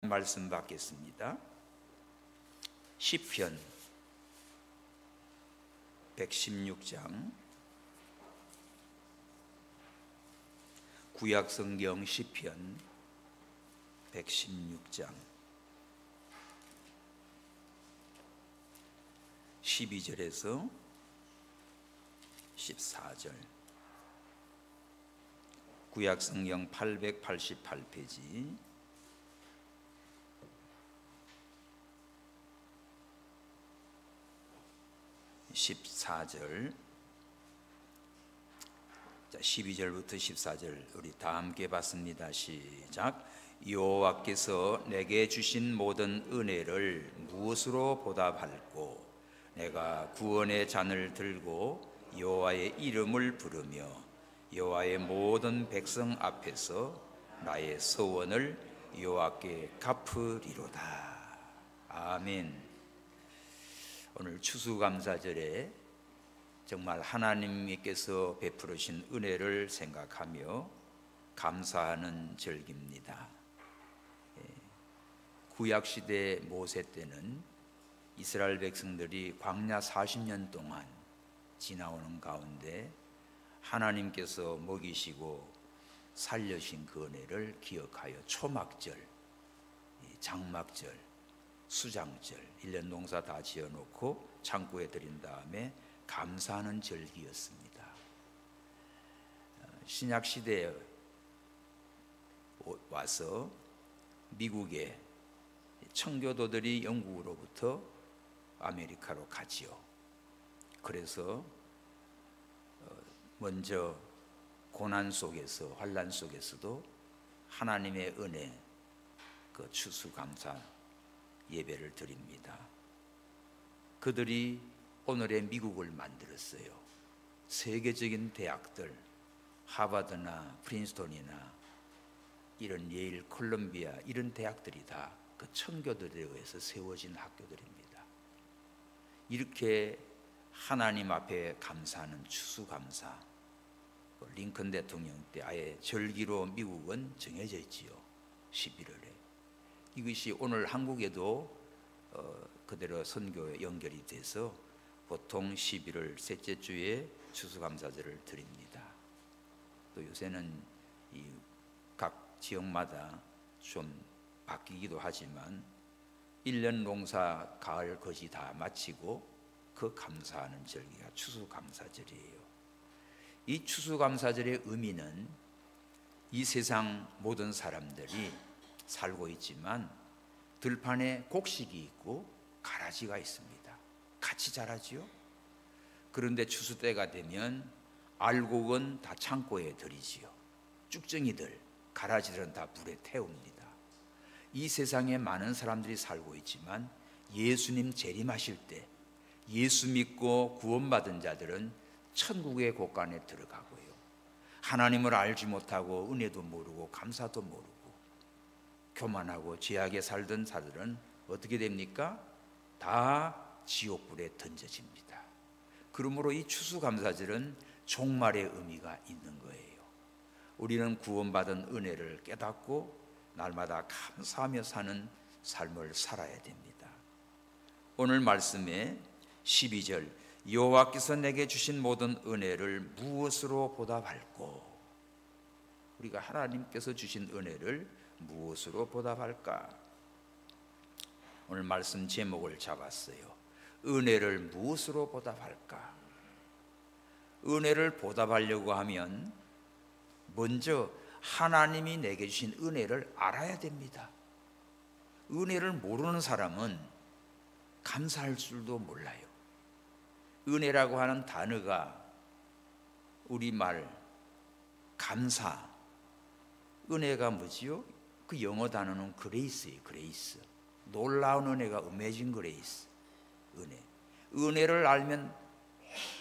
말씀 받겠습니다. 시편 116장, 구약성경 시편 116장 12절에서 14절, 구약성경 888페이지 14절, 12절부터 14절 우리 다 함께 봤습니다. 시작. 여호와께서 내게 주신 모든 은혜를 무엇으로 보답할꼬? 내가 구원의 잔을 들고 여호와의 이름을 부르며 여호와의 모든 백성 앞에서 나의 서원을 여호와께 갚으리로다. 아멘. 오늘 추수감사절에 정말 하나님께서 베풀으신 은혜를 생각하며 감사하는 절기입니다. 구약시대 모세 때는 이스라엘 백성들이 광야 40년 동안 지나오는 가운데 하나님께서 먹이시고 살려신 그 은혜를 기억하여 초막절, 장막절, 수장절 1년 농사 다 지어놓고 창고에 들인 다음에 감사하는 절기였습니다. 신약시대에 와서 미국의 청교도들이 영국으로부터 아메리카로 가지요. 그래서 먼저 고난 속에서, 환난 속에서도 하나님의 은혜, 그 추수감사 예배를 드립니다. 그들이 오늘의 미국을 만들었어요. 세계적인 대학들, 하버드나 프린스턴이나 이런 예일, 콜롬비아 이런 대학들이 다 그 청교도들에 의해서 세워진 학교들입니다. 이렇게 하나님 앞에 감사하는 추수감사, 링컨 대통령 때 아예 절기로 미국은 정해져 있지요. 11월에. 이것이 오늘 한국에도 그대로 선교에 연결이 돼서 보통 11월 셋째 주에 추수감사절을 드립니다. 또 요새는 이 각 지역마다 좀 바뀌기도 하지만 1년 농사 가을 것이 다 마치고 그 감사하는 절기가 추수감사절이에요. 이 추수감사절의 의미는 이 세상 모든 사람들이 살고 있지만 들판에 곡식이 있고 가라지가 있습니다. 같이 자라지요. 그런데 추수 때가 되면 알곡은 다 창고에 들이지요. 쭉정이들, 가라지들은 다 불에 태웁니다. 이 세상에 많은 사람들이 살고 있지만 예수님 재림하실 때 예수 믿고 구원받은 자들은 천국의 곳간에 들어가고요. 하나님을 알지 못하고 은혜도 모르고 감사도 모르고 교만하고 죄악에 살던 자들은 어떻게 됩니까? 다 지옥불에 던져집니다. 그러므로 이 추수감사절은 종말의 의미가 있는 거예요. 우리는 구원받은 은혜를 깨닫고 날마다 감사하며 사는 삶을 살아야 됩니다. 오늘 말씀에 12절, 여호와께서 내게 주신 모든 은혜를 무엇으로 보답할꼬? 우리가 하나님께서 주신 은혜를 무엇으로 보답할까? 오늘 말씀 제목을 잡았어요. 은혜를 무엇으로 보답할까? 은혜를 보답하려고 하면 먼저 하나님이 내게 주신 은혜를 알아야 됩니다. 은혜를 모르는 사람은 감사할 줄도 몰라요. 은혜라고 하는 단어가 우리말 감사, 은혜가 뭐지요? 그 영어 단어는 그레이스예요. 그레이스. 놀라운 은혜가 어메이징 그레이스. 은혜를 알면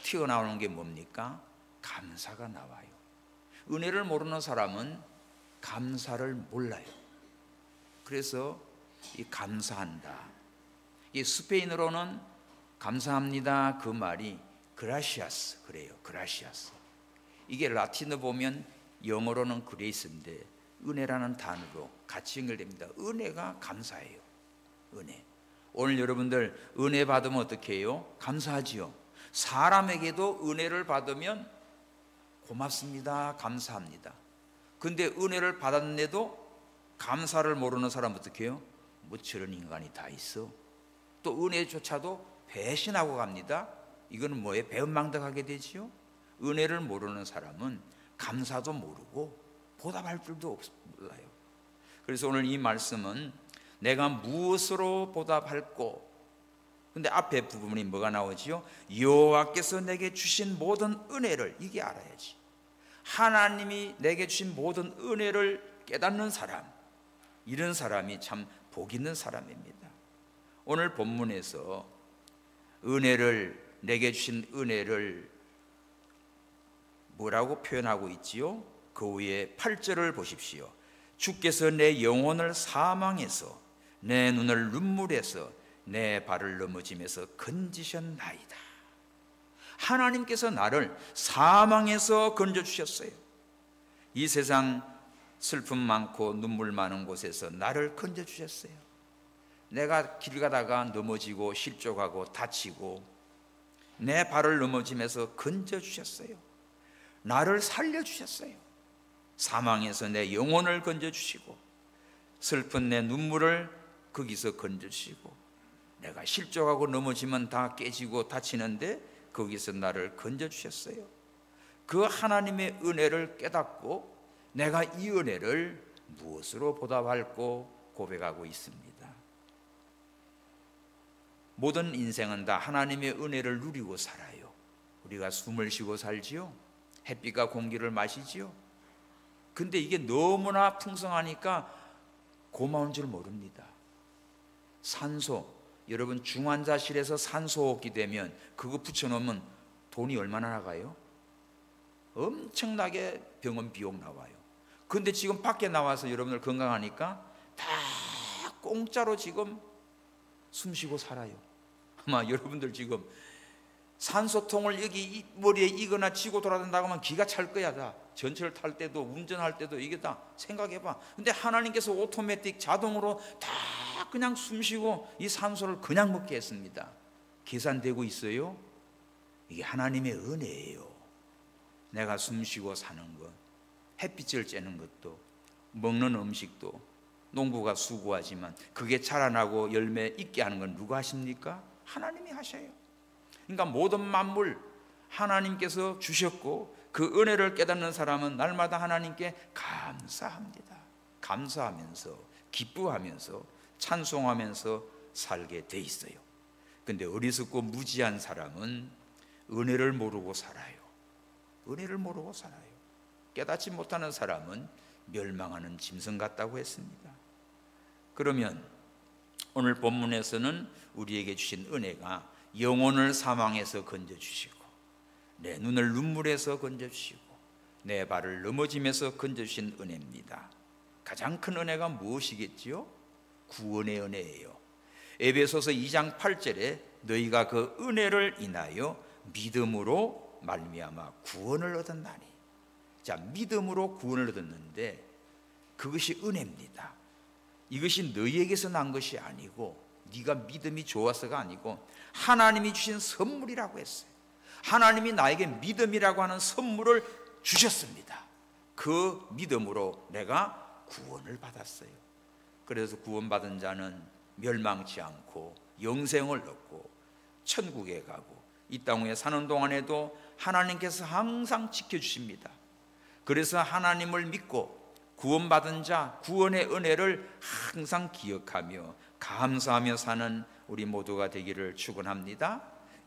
튀어나오는 게 뭡니까? 감사가 나와요. 은혜를 모르는 사람은 감사를 몰라요. 그래서 이 감사한다, 이 스페인어로는 감사합니다 그 말이 그라시아스 그래요. 그라시아스. 이게 라틴어 보면 영어로는 그레이스인데 은혜라는 단어로 같이 연결됩니다. 은혜가 감사해요. 은혜. 오늘 여러분들 은혜 받으면 어떻게 해요? 감사하지요. 사람에게도 은혜를 받으면 고맙습니다, 감사합니다. 근데 은혜를 받았는데도 감사를 모르는 사람 어떻게 해요? 뭐 저런 인간이 다 있어. 또 은혜조차도 배신하고 갑니다. 이거는 뭐에 배은망덕하게 되지요. 은혜를 모르는 사람은 감사도 모르고 보답할 줄도 몰라요. 그래서 오늘 이 말씀은 내가 무엇으로 보답할꼬? 근데 앞에 부분이 뭐가 나오지요? 여호와께서 내게 주신 모든 은혜를, 이게 알아야지. 하나님이 내게 주신 모든 은혜를 깨닫는 사람, 이런 사람이 참 복 있는 사람입니다. 오늘 본문에서 은혜를, 내게 주신 은혜를 뭐라고 표현하고 있지요? 그 위에 8절을 보십시오. 주께서 내 영혼을 사망에서, 내 눈을 눈물에서, 내 발을 넘어짐에서 건지셨나이다. 하나님께서 나를 사망에서 건져주셨어요. 이 세상 슬픔 많고 눈물 많은 곳에서 나를 건져주셨어요. 내가 길 가다가 넘어지고 실족하고 다치고 내 발을 넘어짐에서 건져주셨어요. 나를 살려주셨어요. 사망에서 내 영혼을 건져주시고 슬픈 내 눈물을 거기서 건져주시고, 내가 실족하고 넘어지면 다 깨지고 다치는데 거기서 나를 건져주셨어요. 그 하나님의 은혜를 깨닫고 내가 이 은혜를 무엇으로 보답할꼬 고백하고 있습니다. 모든 인생은 다 하나님의 은혜를 누리고 살아요. 우리가 숨을 쉬고 살지요. 햇빛과 공기를 마시지요. 근데 이게 너무나 풍성하니까 고마운 줄 모릅니다. 산소, 여러분 중환자실에서 산소호흡기 되면 그거 붙여놓으면 돈이 얼마나 나가요? 엄청나게 병원 비용 나와요. 근데 지금 밖에 나와서 여러분들 건강하니까 다 공짜로 지금 숨쉬고 살아요. 아마 여러분들 지금 산소통을 여기 머리에 이거나 쥐고 돌아다닌다고 하면 기가 찰 거야. 다 전철 탈 때도 운전할 때도 이게 다 생각해봐. 근데 하나님께서 오토매틱 자동으로 다 그냥 숨쉬고 이 산소를 그냥 먹게 했습니다. 계산되고 있어요. 이게 하나님의 은혜예요. 내가 숨쉬고 사는 것, 햇빛을 쬐는 것도, 먹는 음식도 농부가 수고하지만 그게 자라나고 열매 있게 하는 건 누가 하십니까? 하나님이 하셔요. 그러니까 모든 만물 하나님께서 주셨고 그 은혜를 깨닫는 사람은 날마다 하나님께 감사합니다. 감사하면서 기뻐하면서 찬송하면서 살게 돼 있어요. 근데 어리석고 무지한 사람은 은혜를 모르고 살아요. 은혜를 모르고 살아요. 깨닫지 못하는 사람은 멸망하는 짐승 같다고 했습니다. 그러면 오늘 본문에서는 우리에게 주신 은혜가 영혼을 사망에서 건져주시고 내 눈을 눈물에서 건져주시고 내 발을 넘어짐에서 건져주신 은혜입니다. 가장 큰 은혜가 무엇이겠지요? 구원의 은혜예요. 에베소서 2장 8절에 너희가 그 은혜를 인하여 믿음으로 말미암아 구원을 얻었나니. 자, 믿음으로 구원을 얻었는데 그것이 은혜입니다. 이것이 너희에게서 난 것이 아니고 네가 믿음이 좋아서가 아니고 하나님이 주신 선물이라고 했어요. 하나님이 나에게 믿음이라고 하는 선물을 주셨습니다. 그 믿음으로 내가 구원을 받았어요. 그래서 구원받은 자는 멸망치 않고 영생을 얻고 천국에 가고 이 땅 위에 사는 동안에도 하나님께서 항상 지켜주십니다. 그래서 하나님을 믿고 구원받은 자, 구원의 은혜를 항상 기억하며 감사하며 사는 우리 모두가 되기를 축원합니다.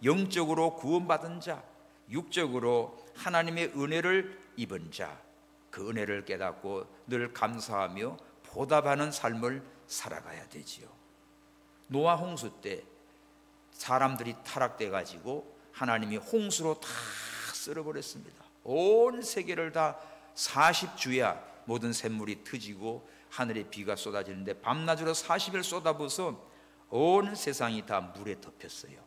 영적으로 구원받은 자, 육적으로 하나님의 은혜를 입은 자, 그 은혜를 깨닫고 늘 감사하며 보답하는 삶을 살아가야 되지요. 노아 홍수 때 사람들이 타락돼 가지고 하나님이 홍수로 다 쓸어버렸습니다. 온 세계를 다 40주야 모든 샘물이 터지고 하늘에 비가 쏟아지는데 밤낮으로 40일 쏟아부어서 온 세상이 다 물에 덮였어요.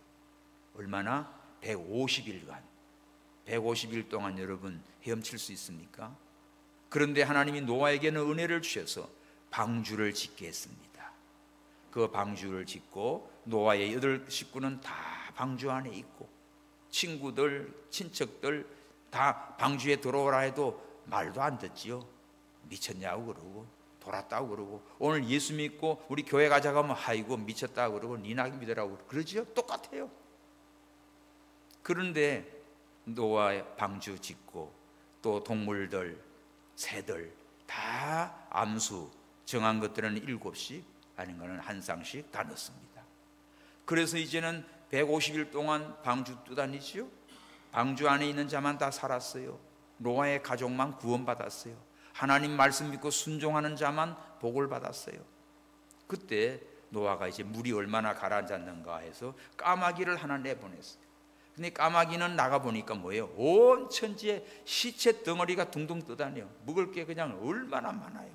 얼마나? 150일간. 150일 동안 여러분 헤엄칠 수 있습니까? 그런데 하나님이 노아에게는 은혜를 주셔서 방주를 짓게 했습니다. 그 방주를 짓고 노아의 8 식구는 다 방주 안에 있고, 친구들, 친척들 다 방주에 들어오라 해도 말도 안 듣지요. 미쳤냐고 그러고, 돌았다고 그러고, 오늘 예수 믿고 우리 교회 가자고 하면 아이고 미쳤다고 그러고, 니나 믿으라고 그러지요. 똑같아요. 그런데 노아의 방주 짓고 또 동물들, 새들 다 암수 정한 것들은 7씩, 아닌가는 한 쌍씩 다 넣습니다. 그래서 이제는 150일 동안 방주 떠다니지요. 방주 안에 있는 자만 다 살았어요. 노아의 가족만 구원받았어요. 하나님 말씀 믿고 순종하는 자만 복을 받았어요. 그때 노아가 이제 물이 얼마나 가라앉았는가 해서 까마귀를 하나 내보냈어요. 근데 까마귀는 나가보니까 뭐예요? 온 천지에 시체 덩어리가 둥둥 떠다녀요. 먹을 게 그냥 얼마나 많아요.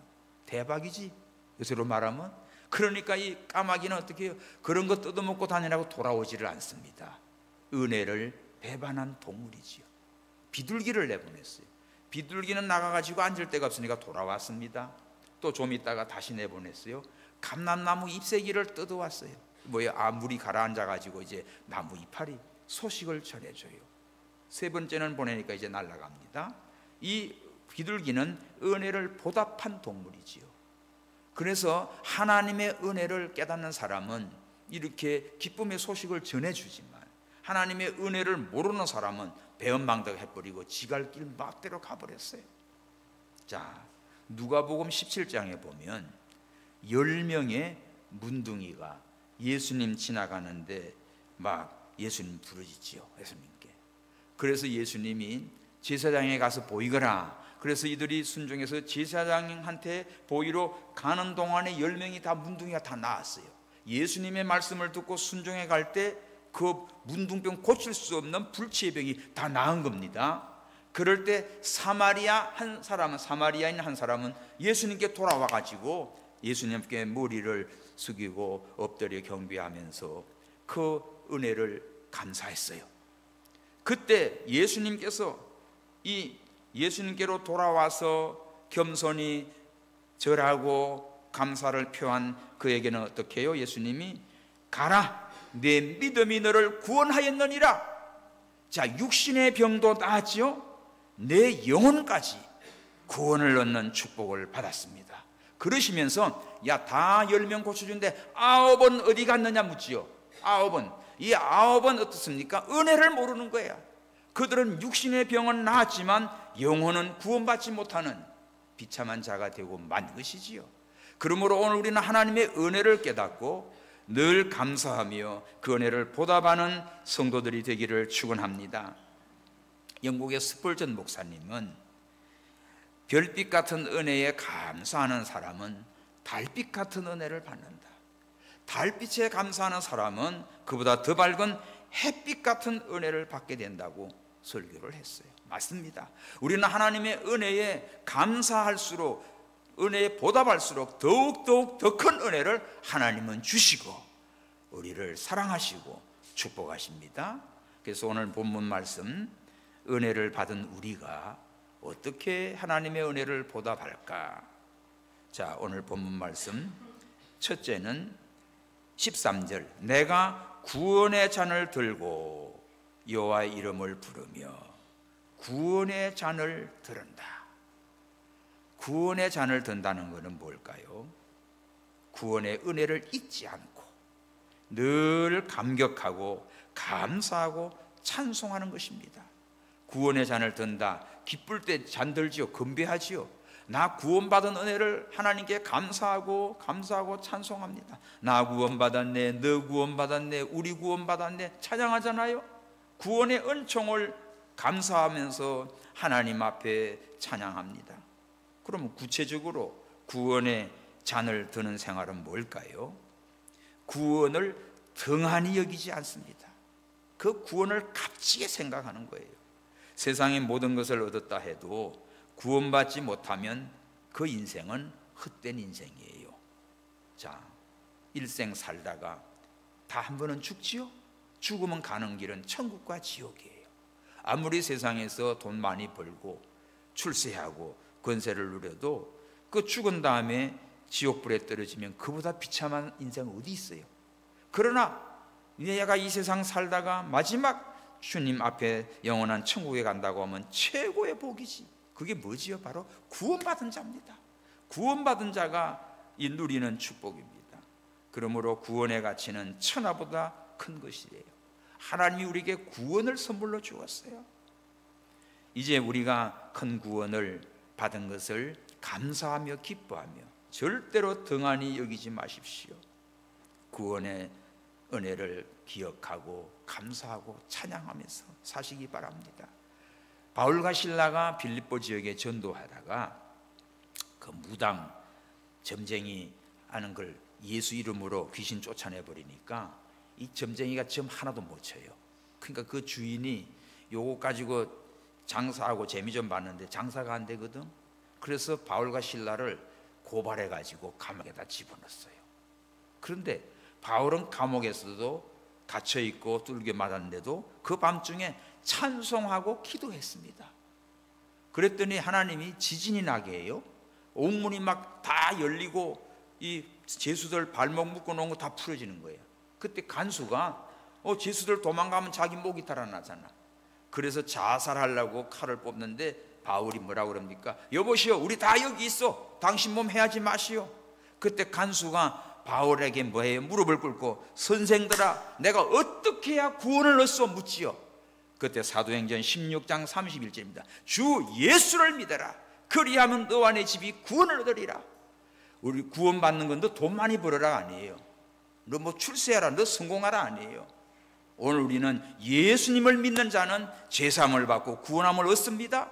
대박이지, 요새로 말하면. 그러니까 이 까마귀는 어떻게 해요? 그런 거 뜯어먹고 다니라고 돌아오지를 않습니다. 은혜를 배반한 동물이지요. 비둘기를 내보냈어요. 비둘기는 나가가지고 앉을 데가 없으니까 돌아왔습니다. 또 좀 있다가 다시 내보냈어요. 감람나무 잎새기를 뜯어왔어요. 뭐예요? 물이 가라앉아가지고 이제 나무 이파리 소식을 전해줘요. 3번째는 보내니까 이제 날아갑니다. 이 비둘기는 은혜를 보답한 동물이지요. 그래서 하나님의 은혜를 깨닫는 사람은 이렇게 기쁨의 소식을 전해주지만, 하나님의 은혜를 모르는 사람은 배은망덕해버리고 지갈 길 막대로 가버렸어요. 자, 누가복음 17장에 보면 10명의 문둥이가 예수님 지나가는데 막 예수님 부르짖지요. 예수님께. 그래서 예수님이 제사장에 가서 보이거라. 그래서 이들이 순종해서 제사장한테 보이러 가는 동안에 10명이 다 문둥이가 다 나왔어요. 예수님의 말씀을 듣고 순종해 갈 때 그 문둥병 고칠 수 없는 불치의 병이 다 나은 겁니다. 그럴 때 사마리아인 한 사람은 예수님께 돌아와 가지고 예수님께 머리를 숙이고 엎드려 경배하면서 그 은혜를 감사했어요. 그때 예수님께서 이 예수님께로 돌아와서 겸손히 절하고 감사를 표한 그에게는 어떻게 해요? 예수님이 가라, 내 믿음이 너를 구원하였느니라. 자, 육신의 병도 나았지요. 내 영혼까지 구원을 얻는 축복을 받았습니다. 그러시면서 야, 다 10명 고쳐준데 9은 어디 갔느냐 묻지요. 9은, 이 9은 어떻습니까? 은혜를 모르는 거야. 그들은 육신의 병은 나았지만 영혼은 구원받지 못하는 비참한 자가 되고 만 것이지요. 그러므로 오늘 우리는 하나님의 은혜를 깨닫고 늘 감사하며 그 은혜를 보답하는 성도들이 되기를 축원합니다. 영국의 스펄전 목사님은 별빛 같은 은혜에 감사하는 사람은 달빛 같은 은혜를 받는다. 달빛에 감사하는 사람은 그보다 더 밝은 햇빛 같은 은혜를 받게 된다고 설교를 했어요. 맞습니다. 우리는 하나님의 은혜에 감사할수록, 은혜에 보답할수록 더욱 더 큰 은혜를 하나님은 주시고 우리를 사랑하시고 축복하십니다. 그래서 오늘 본문 말씀, 은혜를 받은 우리가 어떻게 하나님의 은혜를 보답할까? 자, 오늘 본문 말씀 첫째는 13절, 내가 구원의 잔을 들고 여호와의 이름을 부르며 구원의 잔을 들은다. 구원의 잔을 든다는 것은 뭘까요? 구원의 은혜를 잊지 않고 늘 감격하고 감사하고 찬송하는 것입니다. 구원의 잔을 든다. 기쁠 때 잔 들지요. 건배하지요. 나 구원받은 은혜를 하나님께 감사하고 찬송합니다. 나 구원받았네, 너 구원받았네, 우리 구원받았네 찬양하잖아요. 구원의 은총을 감사하면서 하나님 앞에 찬양합니다. 그러면 구체적으로 구원의 잔을 드는 생활은 뭘까요? 구원을 등한히 여기지 않습니다. 그 구원을 값지게 생각하는 거예요. 세상의 모든 것을 얻었다 해도 구원받지 못하면 그 인생은 헛된 인생이에요. 자, 일생 살다가 다 한 번은 죽지요? 죽으면 가는 길은 천국과 지옥이에요. 아무리 세상에서 돈 많이 벌고 출세하고 권세를 누려도 그 죽은 다음에 지옥불에 떨어지면 그보다 비참한 인생 어디 있어요? 그러나 내가 이 세상 살다가 마지막 주님 앞에 영원한 천국에 간다고 하면 최고의 복이지. 그게 뭐지요? 바로 구원받은 자입니다. 구원받은 자가 이 누리는 축복입니다. 그러므로 구원의 가치는 천하보다 큰 것이에요. 하나님이 우리에게 구원을 선물로 주었어요. 이제 우리가 큰 구원을 받은 것을 감사하며 기뻐하며 절대로 등한히 여기지 마십시오. 구원의 은혜를 기억하고 감사하고 찬양하면서 사시기 바랍니다. 바울과 실라가 빌립보 지역에 전도하다가 그 무당 점쟁이 하는 걸 예수 이름으로 귀신 쫓아내 버리니까 이 점쟁이가 점 하나도 못 쳐요. 그러니까 그 주인이 요거 가지고 장사하고 재미 좀 봤는데 장사가 안 되거든. 그래서 바울과 실라를 고발해 가지고 감옥에다 집어넣었어요. 그런데 바울은 감옥에서도 갇혀 있고 뚫겨 맞았는데도 그 밤중에 찬송하고 기도했습니다. 그랬더니 하나님이 지진이 나게 해요. 옥문이 막 다 열리고 이 죄수들 발목 묶어 놓은 거 다 풀어지는 거예요. 그때 간수가 죄수들 도망가면 자기 목이 달아나잖아. 그래서 자살하려고 칼을 뽑는데 바울이 뭐라고 그럽니까? 여보시오, 우리 다 여기 있어. 당신 몸 해하지 마시오. 그때 간수가 바울에게 뭐해요? 무릎을 꿇고 선생들아, 내가 어떻게 해야 구원을 얻소? 묻지요. 그때 사도행전 16장 31절입니다. 주 예수를 믿어라. 그리하면 너와 내 집이 구원을 얻으리라. 우리 구원받는 건 너 돈 많이 벌어라 아니에요. 너 뭐 출세하라, 너 성공하라 아니에요. 오늘 우리는 예수님을 믿는 자는 제사함을 받고 구원함을 얻습니다.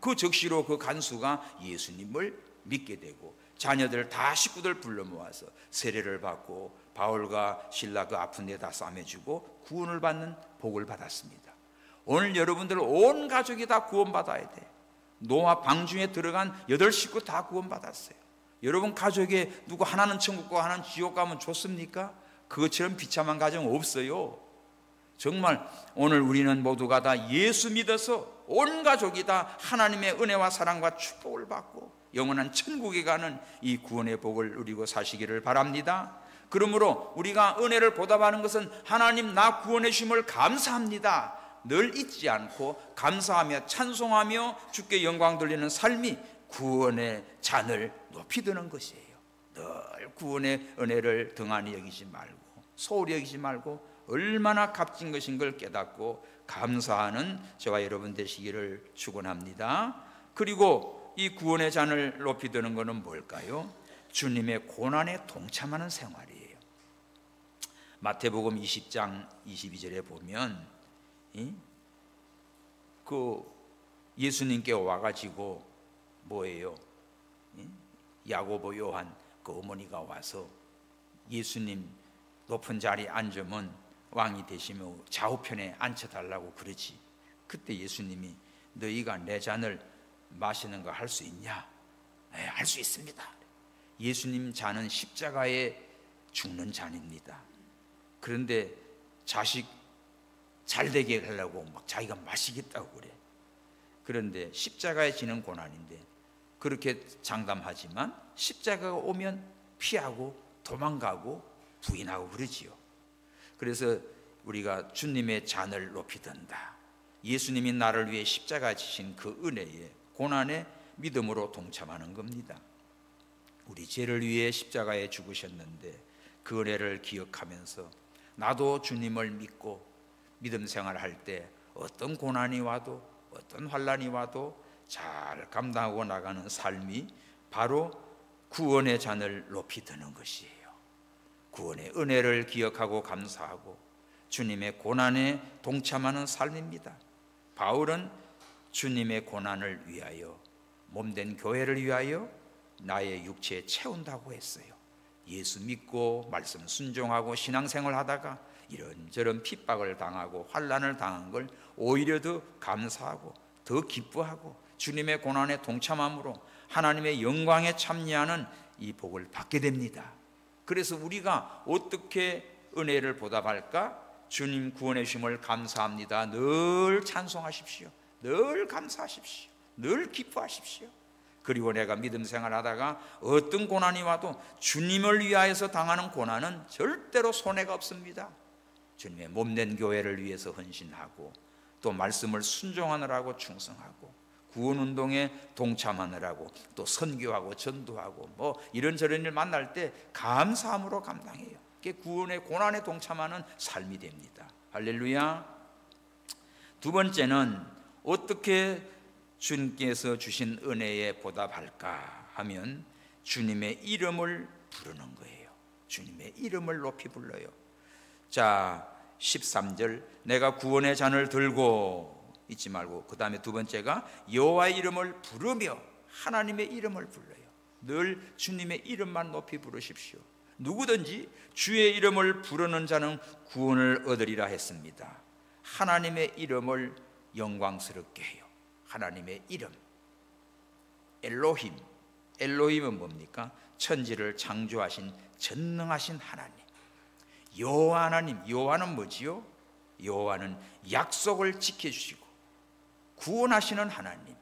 그 적시로 그 간수가 예수님을 믿게 되고 자녀들 다 식구들 불러 모아서 세례를 받고 바울과 실라 그 아픈 데 다 싸매주고 구원을 받는 복을 받았습니다. 오늘 여러분들 온 가족이 다 구원받아야 돼. 노아 방주에 들어간 8식구 다 구원받았어요. 여러분 가족에 누구 하나는 천국 가고 하나는 지옥 가면 좋습니까? 그것처럼 비참한 가정 없어요. 정말 오늘 우리는 모두가 다 예수 믿어서 온 가족이 다 하나님의 은혜와 사랑과 축복을 받고 영원한 천국에 가는 이 구원의 복을 누리고 사시기를 바랍니다. 그러므로 우리가 은혜를 보답하는 것은 하나님 나 구원해 주심을 감사합니다. 늘 잊지 않고 감사하며 찬송하며 주께 영광 돌리는 삶이 구원의 잔을 높이 드는 것이에요. 늘 구원의 은혜를 등한히 여기지 말고 소홀히 여기지 말고 얼마나 값진 것인 걸 깨닫고 감사하는 저와 여러분 되시기를 축원합니다. 그리고 이 구원의 잔을 높이 드는 것은 뭘까요? 주님의 고난에 동참하는 생활이에요. 마태복음 20장 22절에 보면 그 예수님께 와가지고 뭐예요? 야고보 요한 그 어머니가 와서 예수님 높은 자리에 앉으면 왕이 되시면 좌우편에 앉혀달라고 그러지. 그때 예수님이 너희가 내 잔을 마시는 거 할 수 있냐? 네, 할 수 있습니다. 예수님 잔은 십자가에 죽는 잔입니다. 그런데 자식 잘 되게 하려고 막 자기가 마시겠다고 그래. 그런데 십자가에 지는 고난인데 그렇게 장담하지만 십자가가 오면 피하고 도망가고 부인하고 그러지요. 그래서 우리가 주님의 잔을 높이 든다. 예수님이 나를 위해 십자가 지신 그 은혜에 고난에 믿음으로 동참하는 겁니다. 우리 죄를 위해 십자가에 죽으셨는데 그 은혜를 기억하면서 나도 주님을 믿고 믿음 생활할 때 어떤 고난이 와도 어떤 환난이 와도 잘 감당하고 나가는 삶이 바로 구원의 잔을 높이 드는 것이에요. 구원의 은혜를 기억하고 감사하고 주님의 고난에 동참하는 삶입니다. 바울은 주님의 고난을 위하여 몸된 교회를 위하여 나의 육체에 채운다고 했어요. 예수 믿고 말씀 순종하고 신앙생활 하다가 이런저런 핍박을 당하고 환난을 당한 걸 오히려 더 감사하고 더 기뻐하고 주님의 고난에 동참함으로 하나님의 영광에 참여하는 이 복을 받게 됩니다. 그래서 우리가 어떻게 은혜를 보답할까? 주님 구원해 주심을 감사합니다. 늘 찬송하십시오. 늘 감사하십시오. 늘 기뻐하십시오. 그리고 내가 믿음 생활하다가 어떤 고난이 와도 주님을 위하여서 당하는 고난은 절대로 손해가 없습니다. 주님의 몸된 교회를 위해서 헌신하고 또 말씀을 순종하느라고 충성하고 구원운동에 동참하느라고 또 선교하고 전도하고 뭐 이런저런 일 만날 때 감사함으로 감당해요. 그게 구원의 고난에 동참하는 삶이 됩니다. 할렐루야. 두 번째는 어떻게 주님께서 주신 은혜에 보답할까 하면 주님의 이름을 부르는 거예요. 주님의 이름을 높이 불러요. 자, 13절 내가 구원의 잔을 들고 잊지 말고 그 다음에 두 번째가 여호와의 이름을 부르며 하나님의 이름을 불러요. 늘 주님의 이름만 높이 부르십시오. 누구든지 주의 이름을 부르는 자는 구원을 얻으리라 했습니다. 하나님의 이름을 영광스럽게 해요. 하나님의 이름 엘로힘, 엘로힘은 뭡니까? 천지를 창조하신 전능하신 하나님. 여호와 하나님, 여호와는 뭐지요? 여호와는 약속을 지켜주시고 구원하시는 하나님.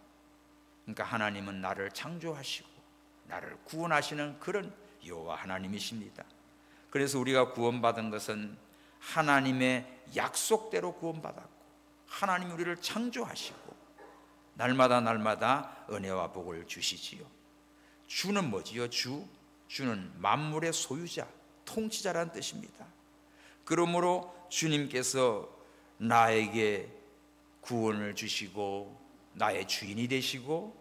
그러니까 하나님은 나를 창조하시고 나를 구원하시는 그런 여호와 하나님이십니다. 그래서 우리가 구원받은 것은 하나님의 약속대로 구원받았고 하나님 우리를 창조하시고 날마다 날마다 은혜와 복을 주시지요. 주는 뭐지요? 주는 만물의 소유자, 통치자라는 뜻입니다. 그러므로 주님께서 나에게 구원을 주시고 나의 주인이 되시고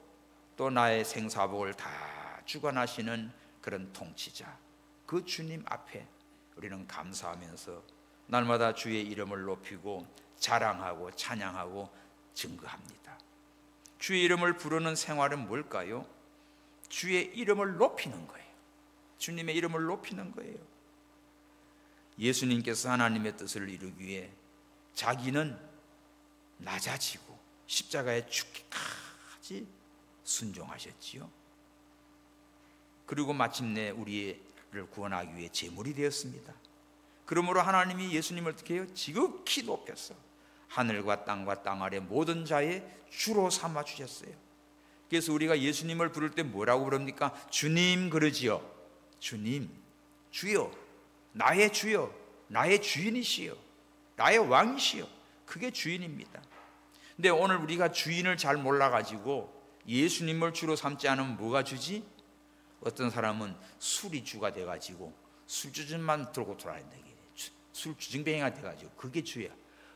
또 나의 생사복을 다 주관하시는 그런 통치자, 그 주님 앞에 우리는 감사하면서 날마다 주의 이름을 높이고 자랑하고 찬양하고 증거합니다. 주의 이름을 부르는 생활은 뭘까요? 주의 이름을 높이는 거예요. 주님의 이름을 높이는 거예요. 예수님께서 하나님의 뜻을 이루기 위해 자기는 낮아지고 십자가에 죽기까지 순종하셨지요. 그리고 마침내 우리를 구원하기 위해 제물이 되었습니다. 그러므로 하나님이 예수님을 어떻게 해요? 지극히 높였어. 하늘과 땅과 땅 아래 모든 자의 주로 삼아 주셨어요. 그래서 우리가 예수님을 부를 때 뭐라고 부릅니까? 주님 그러지요. 주님, 주여, 나의 주여, 나의 주인이시여, 나의 왕이시여. 그게 주인입니다. 근데 오늘 우리가 주인을 잘 몰라가지고 예수님을 주로 삼지 않으면 뭐가 주지? 어떤 사람은 술이 주가 돼가지고 술주전만 들고 돌아다닌다. 술주정뱅이가 돼가지고 그게 주야.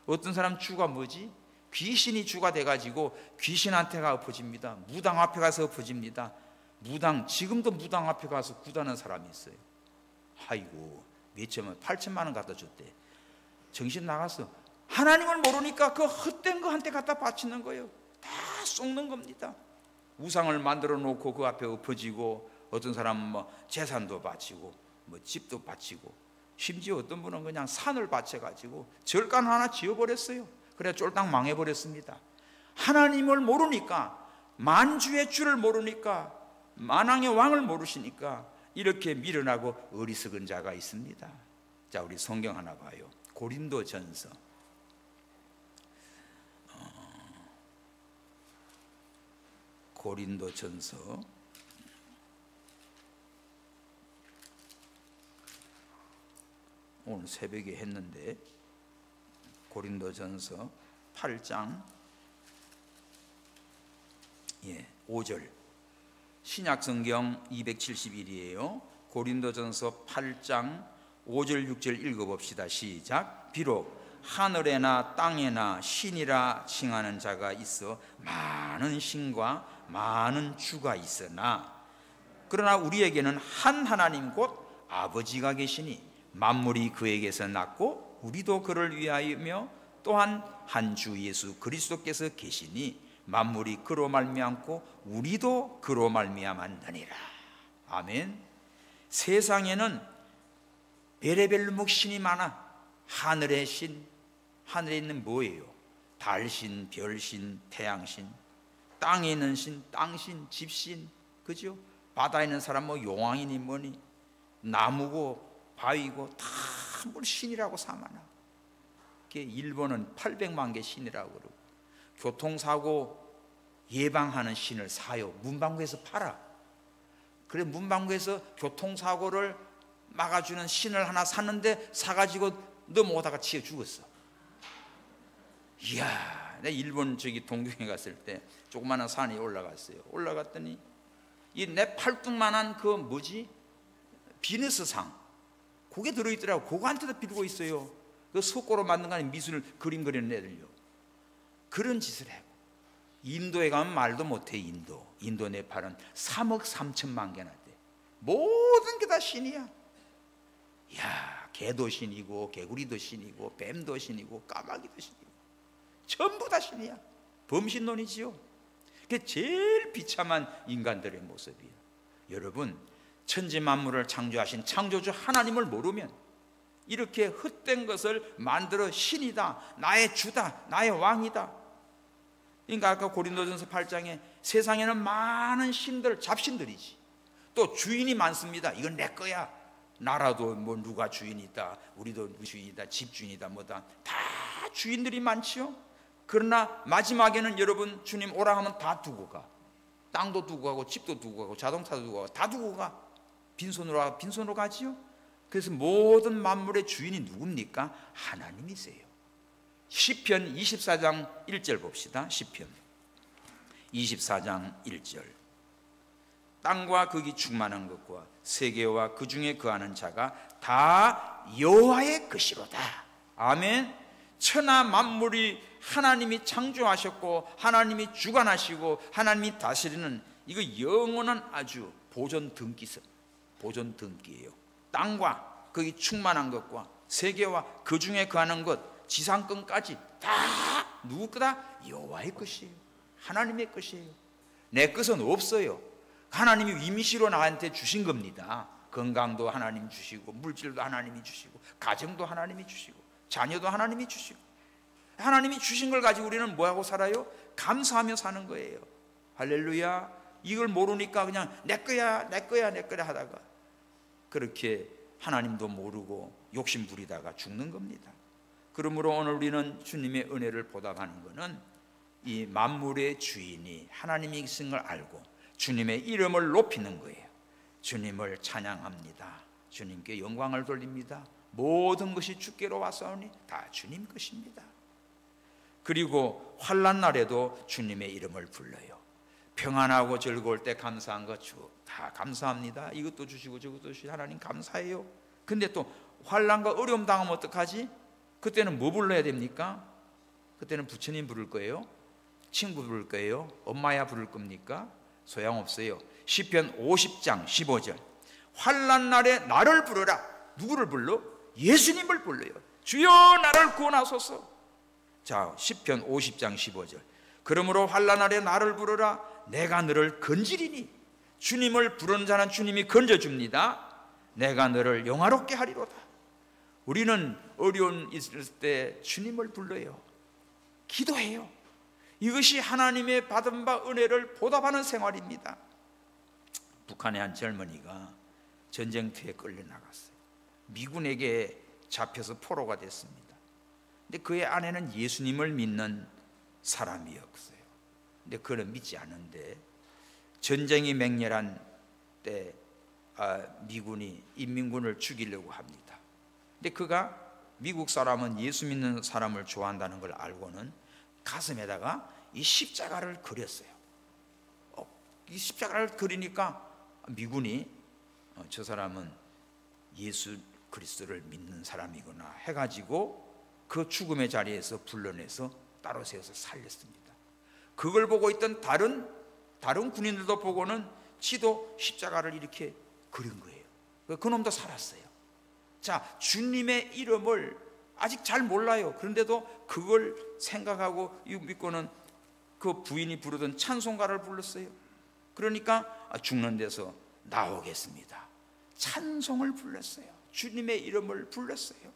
어떤 사람 주가 뭐지? 귀신이 주가 돼가지고 귀신한테가 엎어집니다. 무당 앞에 가서 엎어집니다. 무당, 지금도 무당 앞에 가서 구다는 사람이 있어요. 아이고, 몇천만, 8천만 원 갖다 줬대. 정신 나갔어. 하나님을 모르니까 그 헛된 거한테 갖다 바치는 거예요. 다 쏟는 겁니다. 우상을 만들어 놓고 그 앞에 엎어지고, 어떤 사람은 뭐 재산도 바치고 뭐 집도 바치고, 심지어 어떤 분은 그냥 산을 바쳐가지고 절간 하나 지어버렸어요. 그래 쫄딱 망해버렸습니다. 하나님을 모르니까, 만주의 주를 모르니까, 만왕의 왕을 모르시니까 이렇게 미련하고 어리석은 자가 있습니다. 자, 우리 성경 하나 봐요. 고린도전서 오늘 새벽에 했는데, 고린도전서 8장 5절, 신약성경 271이에요. 고린도전서 8장 5절 6절 읽어봅시다. 시작. 비록 하늘에나 땅에나 신이라 칭하는 자가 있어 많은 신과 많은 주가 있으나, 그러나 우리에게는 한 하나님 곧 아버지가 계시니 만물이 그에게서 났고 우리도 그를 위하여며, 또한 한 주 예수 그리스도께서 계시니 만물이 그로 말미암고 우리도 그로 말미암았느니라. 아멘. 세상에는 베레벨묵 신이 많아. 하늘의 신, 하늘에 있는 뭐예요? 달신, 별신, 태양신. 땅에 있는 신, 땅신, 집신, 그죠? 바다에 있는 사람 뭐 용왕이니 뭐니, 나무고 바위고 다 뭘 신이라고 삼아나. 일본은 800만 개 신이라고 그러고, 교통사고 예방하는 신을 사요. 문방구에서 팔아. 그래 문방구에서 교통사고를 막아주는 신을 하나 샀는데 사가지고 넘어오다가 치여 죽었어. 이야, 내가 일본 저기 동경에 갔을 때 조그마한 산에 올라갔어요. 올라갔더니 이 내 팔뚝만한 그 뭐지? 비너스상 그게 들어있더라고. 그거한테도 빌고 있어요. 그 석고로 만든 거 아닌 미술 그림 그리는 애들요. 그런 짓을 하고 인도에 가면 말도 못해. 인도 네팔은 3억 3천만 개나 돼. 모든 게 다 신이야. 이야, 개도 신이고 개구리도 신이고 뱀도 신이고 까마귀도 신이고 전부 다 신이야. 범신론이지요. 그게 제일 비참한 인간들의 모습이에요. 여러분, 천지 만물을 창조하신 창조주 하나님을 모르면 이렇게 헛된 것을 만들어 신이다, 나의 주다, 나의 왕이다. 그러니까 아까 고린도전서 8장에 세상에는 많은 신들, 잡신들이지. 또 주인이 많습니다. 이건 내 거야. 나라도 뭐 누가 주인이다, 우리도 주인이다, 집주인이다, 뭐다. 다 주인들이 많지요. 그러나 마지막에는 여러분 주님 오라 하면 다 두고 가. 땅도 두고 가고 집도 두고 가고 자동차도 두고 가고 다 두고 가. 빈손으로 가지요. 그래서 모든 만물의 주인이 누굽니까? 하나님이세요. 시편 24장 1절 봅시다. 시편 24장 1절. 땅과 거기 충만한 것과 세계와 그 중에 거하는 자가 다 여호와의 것이로다. 아멘. 천하 만물이 하나님이 창조하셨고 하나님이 주관하시고 하나님이 다스리는 이거 영원한 아주 보존 등기예요. 땅과 거기 충만한 것과 세계와 그 중에 거하는 것, 지상권까지 다 누구 거다? 여호와의 것이에요. 하나님의 것이에요. 내 것은 없어요. 하나님이 임시로 나한테 주신 겁니다. 건강도 하나님 주시고 물질도 하나님이 주시고 가정도 하나님이 주시고 자녀도 하나님이 주시고 하나님이 주신 걸 가지고 우리는 뭐하고 살아요? 감사하며 사는 거예요. 할렐루야. 이걸 모르니까 그냥 내 거야 하다가 그렇게 하나님도 모르고 욕심 부리다가 죽는 겁니다. 그러므로 오늘 우리는 주님의 은혜를 보답하는 것은 이 만물의 주인이 하나님이신 걸 알고 주님의 이름을 높이는 거예요. 주님을 찬양합니다. 주님께 영광을 돌립니다. 모든 것이 주께로 왔사오니 다 주님 것입니다. 그리고 환난 날에도 주님의 이름을 불러요. 평안하고 즐거울 때 감사한 것 다 감사합니다. 이것도 주시고 저것도 주시고 하나님 감사해요. 근데 또 환난과 어려움 당하면 어떡하지? 그때는 뭐 불러야 됩니까? 그때는 부처님 부를 거예요? 친구 부를 거예요? 엄마야 부를 겁니까? 소용없어요. 시편 50장 15절. 환난 날에 나를 부르라. 누구를 불러? 예수님을 불러요. 주여 나를 구원하소서. 자, 시편 50장 15절. 그러므로 환난 날에 나를 부르라. 내가 너를 건지리니. 주님을 부르는 자는 주님이 건져줍니다. 내가 너를 영화롭게 하리로다. 우리는 어려운 있을 때 주님을 불러요. 기도해요. 이것이 하나님의 받은 바 은혜를 보답하는 생활입니다. 북한의 한 젊은이가 전쟁터에 끌려나갔어요. 미군에게 잡혀서 포로가 됐습니다. 근데 그의 아내는 예수님을 믿는 사람이었어요. 근데 그는 믿지 않는데 전쟁이 맹렬한 때 미군이 인민군을 죽이려고 합니다. 근데 그가 미국 사람은 예수 믿는 사람을 좋아한다는 걸 알고는 가슴에다가 이 십자가를 그렸어요. 이 십자가를 그리니까 미군이 저 사람은 예수 그리스도를 믿는 사람이구나 해가지고 그 죽음의 자리에서 불러내서 따로 세워서 살렸습니다. 그걸 보고 있던 다른 군인들도 보고는 지도 십자가를 이렇게 그린 거예요. 그 놈도 살았어요. 자, 주님의 이름을 아직 잘 몰라요. 그런데도 그걸 생각하고 믿고는 그 부인이 부르던 찬송가를 불렀어요. 그러니까 죽는 데서 나오겠습니다. 찬송을 불렀어요. 주님의 이름을 불렀어요.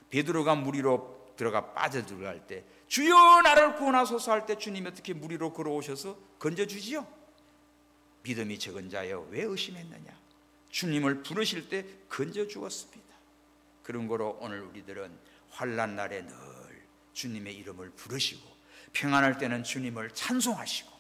베드로가 물 위로 들어가 빠져들어갈 때 주여 나를 구원하소서 할 때 주님이 어떻게 물 위로 걸어오셔서 건져주지요. 믿음이 적은 자여 왜 의심했느냐. 주님을 부르실 때 건져주었습니다. 그런 거로 오늘 우리들은 환난 날에 늘 주님의 이름을 부르시고 평안할 때는 주님을 찬송하시고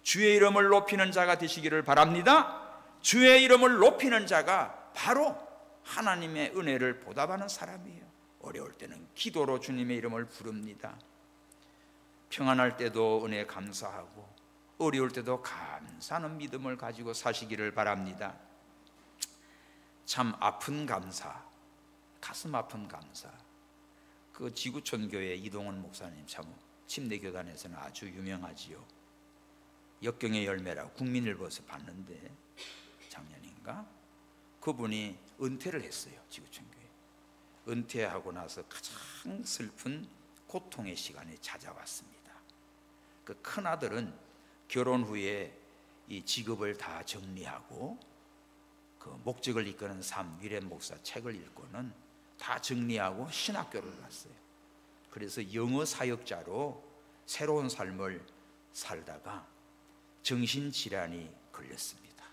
주의 이름을 높이는 자가 되시기를 바랍니다. 주의 이름을 높이는 자가 바로 하나님의 은혜를 보답하는 사람이에요. 어려울 때는 기도로 주님의 이름을 부릅니다. 평안할 때도 은혜 감사하고 어려울 때도 감사하는 믿음을 가지고 사시기를 바랍니다. 참 아픈 감사, 가슴 아픈 감사. 그 지구촌 교회 이동원 목사님 참 침례교단에서는 아주 유명하지요. 역경의 열매라고 국민일보에서 봤는데 작년인가 그분이 은퇴를 했어요. 지구촌 교회 은퇴하고 나서 가장 슬픈 고통의 시간이 찾아왔습니다. 그 큰아들은 결혼 후에 이 직업을 다 정리하고 그 목적을 이끄는 삶 위렘 목사 책을 읽고는 다 정리하고 신학교를 갔어요. 그래서 영어 사역자로 새로운 삶을 살다가 정신질환이 걸렸습니다.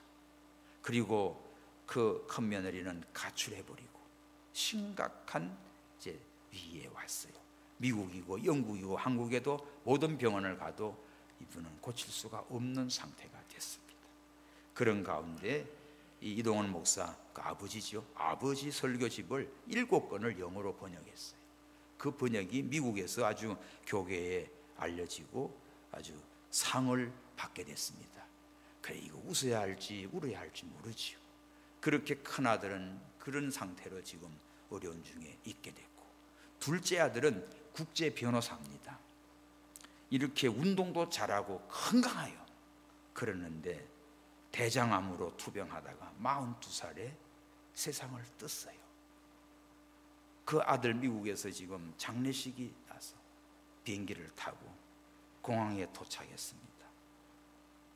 그리고 그 큰 며느리는 가출해버리고 심각한 이제 위기에 왔어요. 미국이고 영국이고 한국에도 모든 병원을 가도 이분은 고칠 수가 없는 상태가 됐습니다. 그런 가운데 이동원 목사 그 아버지죠. 아버지 설교집을 7권을 영어로 번역했어요. 그 번역이 미국에서 아주 교계에 알려지고 아주 상을 받게 됐습니다. 그래 이거 웃어야 할지 울어야 할지 모르지요. 그렇게 큰아들은 그런 상태로 지금 어려운 중에 있게 됐고 둘째 아들은 국제 변호사입니다. 이렇게 운동도 잘하고 건강해요. 그러는데 대장암으로 투병하다가 42살에 세상을 떴어요. 그 아들 미국에서 지금 장례식이 나서 비행기를 타고 공항에 도착했습니다.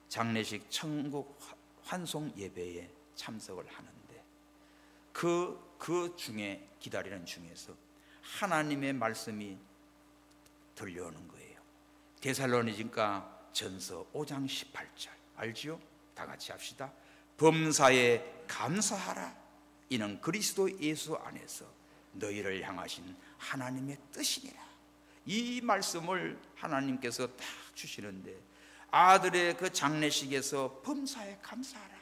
장례식 천국 환송 예배에 참석을 하는데 그 중에 기다리는 중에서 하나님의 말씀이 들려오는 거예요. 데살로니가 전서 5장 18절 알지요? 다 같이 합시다. 범사에 감사하라. 이는 그리스도 예수 안에서 너희를 향하신 하나님의 뜻이니라. 이 말씀을 하나님께서 딱 주시는데 아들의 그 장례식에서 범사에 감사하라.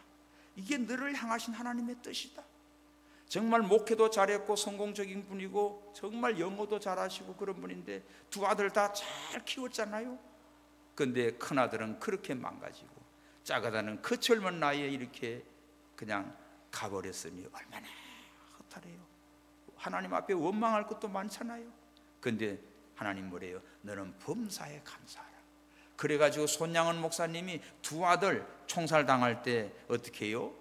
이게 너를 향하신 하나님의 뜻이다. 정말 목회도 잘했고 성공적인 분이고 정말 영어도 잘하시고 그런 분인데 두 아들 다 잘 키웠잖아요. 그런데 큰아들은 그렇게 망가지고 작아다는 그 젊은 나이에 이렇게 그냥 가버렸으니 얼마나 허탈해요. 하나님 앞에 원망할 것도 많잖아요. 그런데 하나님 뭐래요? 너는 범사에 감사하라. 그래가지고 손양은 목사님이 두 아들 총살당할 때 어떻게 해요?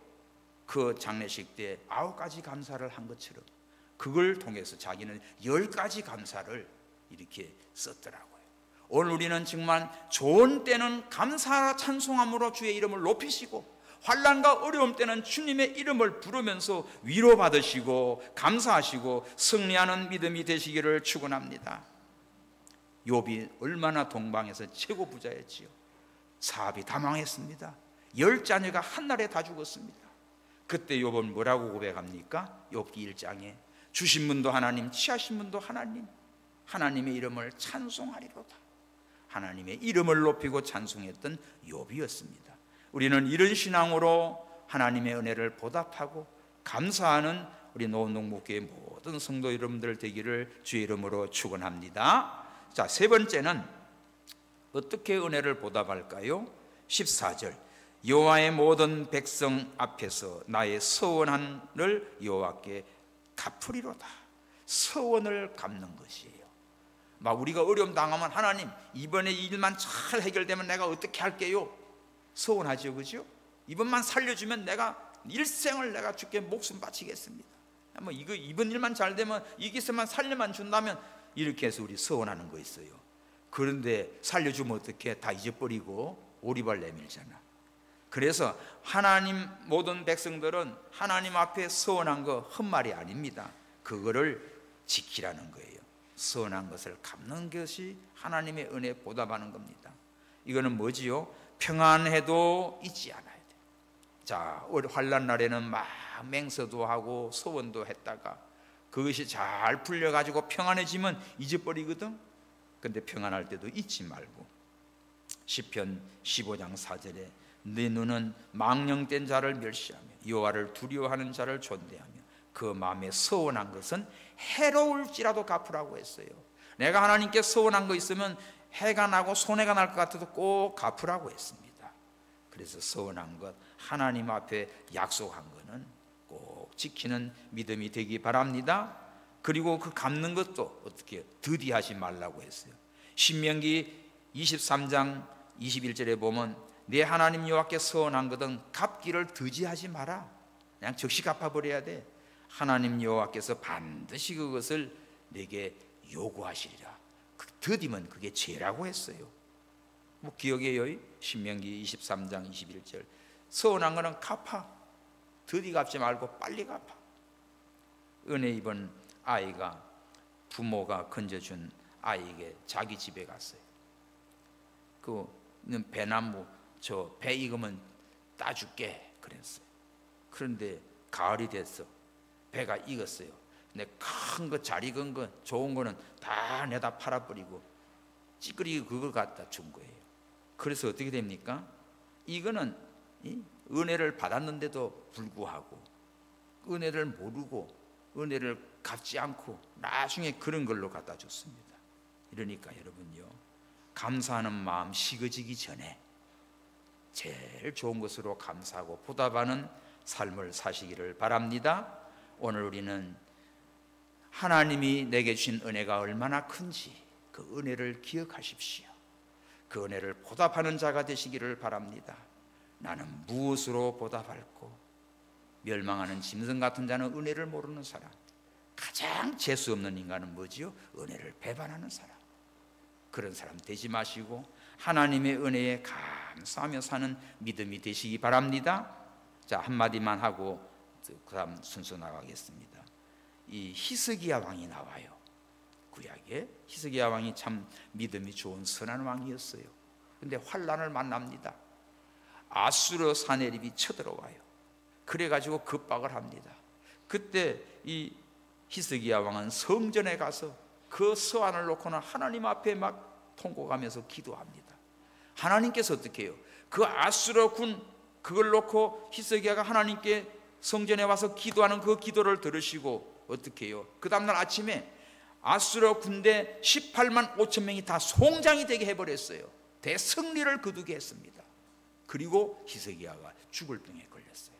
그 장례식 때 9가지 감사를 한 것처럼 그걸 통해서 자기는 10가지 감사를 이렇게 썼더라고요. 오늘 우리는 정말 좋은 때는 감사 찬송함으로 주의 이름을 높이시고 환난과 어려움 때는 주님의 이름을 부르면서 위로받으시고 감사하시고 승리하는 믿음이 되시기를 축원합니다. 욥이 얼마나 동방에서 최고 부자였지요. 사업이 다 망했습니다. 10자녀가 한날에 다 죽었습니다. 그때 욥은 뭐라고 고백합니까? 욥기 1장에 주신 분도 하나님, 취하신 분도 하나님, 하나님의 이름을 찬송하리로다. 하나님의 이름을 높이고 찬송했던 욥이었습니다. 우리는 이런 신앙으로 하나님의 은혜를 보답하고 감사하는 우리 노원동목교회 모든 성도 여러분들 되기를 주의 이름으로 축원합니다. 자, 세 번째는 어떻게 은혜를 보답할까요? 14절 여호와의 모든 백성 앞에서 나의 서원한을 여호와께 갚으리로다. 서원을 갚는 것이에요. 막 우리가 어려움 당하면 하나님 이번에 이 일만 잘 해결되면 내가 어떻게 할게요? 서원하죠, 그죠? 이번만 살려주면 내가 일생을 내가 주께 목숨 바치겠습니다. 뭐 이번 일만 잘 되면 이기서만 살려만 준다면 이렇게 해서 우리 서원하는 거 있어요. 그런데 살려주면 어떻게 다 잊어버리고 오리발 내밀잖아. 그래서 하나님 모든 백성들은 하나님 앞에 서원한 거 헛말이 아닙니다. 그거를 지키라는 거예요. 서원한 것을 갚는 것이 하나님의 은혜 보답하는 겁니다. 이거는 뭐지요? 평안해도 잊지 않아야 돼요. 자, 환난 날에는 막 맹서도 하고 서원도 했다가 그것이 잘 풀려가지고 평안해지면 잊어버리거든. 근데 평안할 때도 잊지 말고 시편 15장 4절에 네 눈은 망령된 자를 멸시하며 여호와를 두려워하는 자를 존대하며 그 마음에 서원한 것은 해로울지라도 갚으라고 했어요. 내가 하나님께 서원한 거 있으면 해가 나고 손해가 날 것 같아도 꼭 갚으라고 했습니다. 그래서 서원한 것, 하나님 앞에 약속한 거는 꼭 지키는 믿음이 되기 바랍니다. 그리고 그 갚는 것도 어떻게 해요? 더디하지 말라고 했어요. 신명기 23장 21절에 보면 내 하나님 여호와께 서원한 것은 갚기를 더디하지 마라. 그냥 즉시 갚아버려야 돼. 하나님 여호와께서 반드시 그것을 내게 요구하시리라. 더디면 그게 죄라고 했어요. 뭐 기억해요? 신명기 23장 21절 서운한 거는 갚아. 더디 갚지 말고 빨리 갚아. 은혜 입은 아이가 부모가 건져준 아이에게 자기 집에 갔어요. 그 배나무 저 배 익으면 따줄게 그랬어요. 그런데 가을이 됐어. 배가 익었어요. 근데 큰 거 잘 익은 거 좋은 거는 다 내다 팔아버리고 찌끄리고 그걸 갖다 준 거예요. 그래서 어떻게 됩니까? 이거는 은혜를 받았는데도 불구하고 은혜를 모르고 은혜를 갚지 않고 나중에 그런 걸로 갖다 줬습니다. 그러니까 여러분요, 감사하는 마음 식어지기 전에 제일 좋은 것으로 감사하고 보답하는 삶을 사시기를 바랍니다. 오늘 우리는 하나님이 내게 주신 은혜가 얼마나 큰지 그 은혜를 기억하십시오. 그 은혜를 보답하는 자가 되시기를 바랍니다. 나는 무엇으로 보답할꼬? 멸망하는 짐승 같은 자는 은혜를 모르는 사람. 가장 재수 없는 인간은 뭐지요? 은혜를 배반하는 사람. 그런 사람 되지 마시고 하나님의 은혜에 감사하며 사는 믿음이 되시기 바랍니다. 자, 한마디만 하고 그 다음 순서 나가겠습니다. 이 히스기야 왕이 나와요. 구약에 히스기야 왕이 참 믿음이 좋은 선한 왕이었어요. 근데 환난을 만납니다. 아수르 사내립이 쳐들어와요. 그래가지고 급박을 합니다. 그때 이 히스기야 왕은 성전에 가서 그 서한을 놓고는 하나님 앞에 막 통곡하면서 기도합니다. 하나님께서 어떻게 해요? 그 아수르 군 그걸 놓고 히스기야가 하나님께 성전에 와서 기도하는 그 기도를 들으시고 어떻게 해요? 그 다음날 아침에 아수르 군대 18만 5천 명이 다 송장이 되게 해버렸어요. 대승리를 거두게 했습니다. 그리고 히스기야가 죽을 병에 걸렸어요.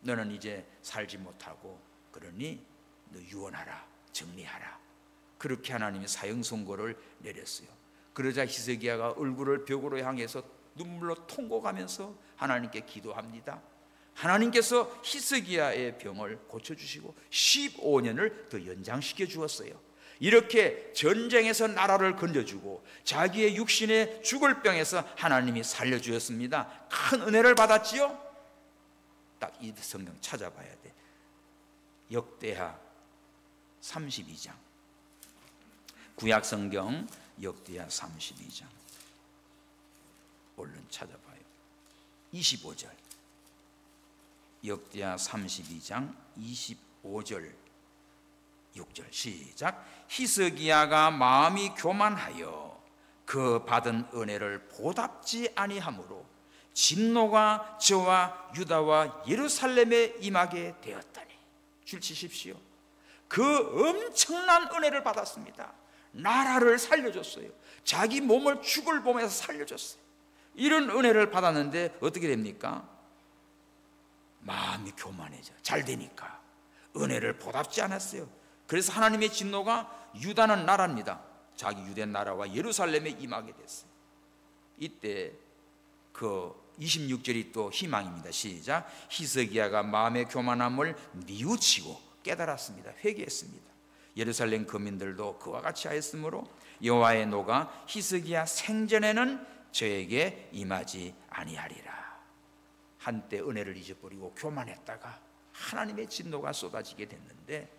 너는 이제 살지 못하고 그러니 너 유언하라, 정리하라. 그렇게 하나님이 사형 선고를 내렸어요. 그러자 히스기야가 얼굴을 벽으로 향해서 눈물로 통곡하면서 하나님께 기도합니다. 하나님께서 히스기야의 병을 고쳐주시고 15년을 더 연장시켜 주었어요. 이렇게 전쟁에서 나라를 건져주고 자기의 육신의 죽을 병에서 하나님이 살려주었습니다. 큰 은혜를 받았지요. 딱 이 성경 찾아봐야 돼. 역대하 32장, 구약 성경 역대하 32장 얼른 찾아봐요. 25절, 역대하 32장 25절 6절 시작. 히스기야가 마음이 교만하여 그 받은 은혜를 보답지 아니하므로 진노가 저와 유다와 예루살렘에 임하게 되었다니. 줄 치십시오. 그 엄청난 은혜를 받았습니다. 나라를 살려줬어요. 자기 몸을 죽을 몸에서 살려줬어요. 이런 은혜를 받았는데 어떻게 됩니까? 마음이 교만해져. 잘 되니까 은혜를 보답지 않았어요. 그래서 하나님의 진노가 유다는 나라입니다. 자기 유대 나라와 예루살렘에 임하게 됐어요. 이때 그 26절이 또 희망입니다. 시작. 히스기야가 마음의 교만함을 뉘우치고 깨달았습니다. 회개했습니다. 예루살렘 거민들도 그와 같이 하였으므로 여호와의 노가 히스기야 생전에는 저에게 임하지 아니하리라. 한때 은혜를 잊어버리고 교만했다가 하나님의 진노가 쏟아지게 됐는데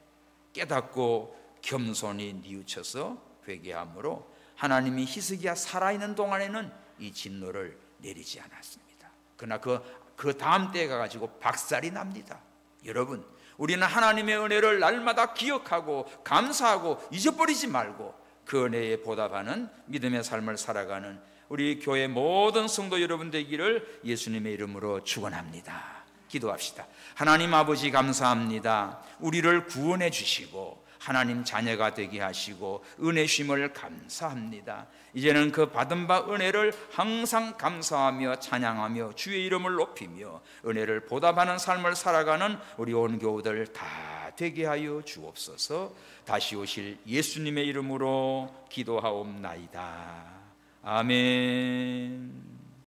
깨닫고 겸손히 뉘우쳐서 회개함으로 하나님이 히스기야 살아있는 동안에는 이 진노를 내리지 않았습니다. 그러나 그 다음 때에 가가지고 박살이 납니다. 여러분, 우리는 하나님의 은혜를 날마다 기억하고 감사하고 잊어버리지 말고 그 은혜에 보답하는 믿음의 삶을 살아가는 우리 교회 모든 성도 여러분 되기를 예수님의 이름으로 축원합니다. 기도합시다. 하나님 아버지 감사합니다. 우리를 구원해 주시고 하나님 자녀가 되게 하시고 은혜 주심을 감사합니다. 이제는 그 받은 바 은혜를 항상 감사하며 찬양하며 주의 이름을 높이며 은혜를 보답하는 삶을 살아가는 우리 온 교우들 다 되게 하여 주옵소서. 다시 오실 예수님의 이름으로 기도하옵나이다. 아멘.